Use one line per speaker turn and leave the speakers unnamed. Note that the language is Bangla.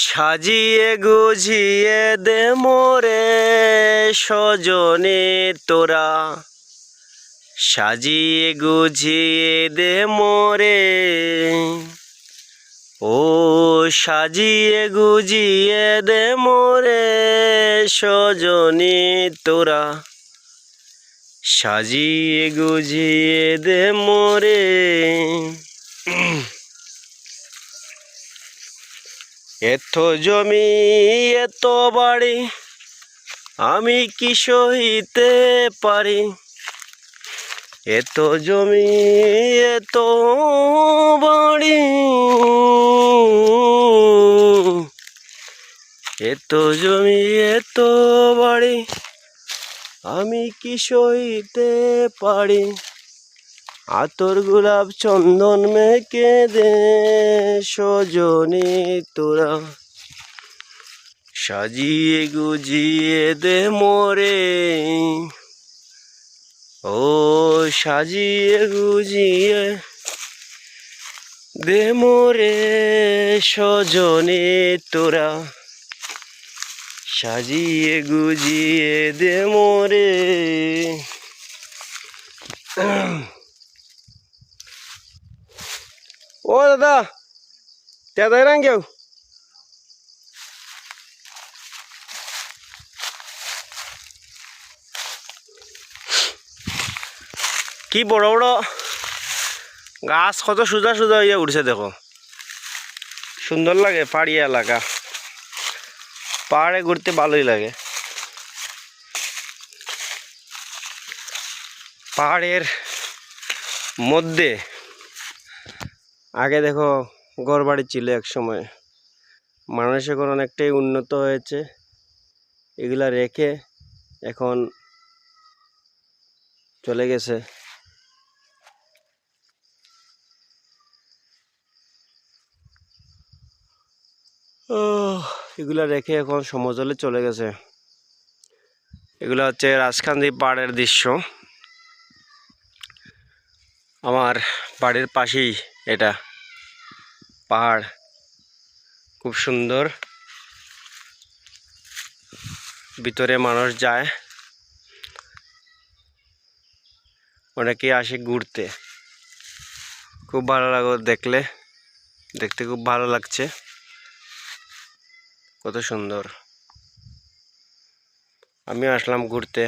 সাজিয়ে গুজিয়ে দে মোরে সজনে তোরা, সাজিয়ে গুজিয়ে দে মোরে, ও সাজিয়ে গুজিয়ে দে মোরে সজনে তোরা, সাজিয়ে গুজিয়ে দে মোরে। এত জমি এত বাড়ি আমি কি সহিতে পারি, এত জমি এত বাড়ি, এত জমি এত বাড়ি আমি কি সহিতে পারি, আতর গোলাপ চন্দন মেখে দে সজনে তোরা, সাজিয়ে গুজিয়ে দে মোরে, ও সাজিয়ে গুজিয়ে দে মোরে সজনে তোরা, সাজিয়ে গুজিয়ে দে মোরে। ও দাদা দাদা রাং কেউ কি বড় বড় গাছ, কত সোজা সোজা হইয়া উঠছে দেখো, সুন্দর লাগে। পাহাড়ি এলাকা, পাহাড়ে ঘুরতে ভালোই লাগে। পাহাড়ের মধ্যে আগে দেখো ঘরবাড়ি ছিল এক সময়, মানুষ এখন অনেকটাই উন্নত হয়েছে, এগুলা রেখে এখন চলে গেছে। এগুলা রেখে এখন সমতলে চলে গেছে। এগুলা হচ্ছে রাজকান্দি পাহাড়ের দৃশ্য। আমার বাড়ির পাশেই এটা পাহাড়, খুব সুন্দর। ভিতরে মানুষ যায়, অনেকেই আসে ঘুরতে, খুব ভালো লাগে দেখলে, দেখতে খুব ভালো লাগছে, কত সুন্দর। আমি আসলাম ঘুরতে।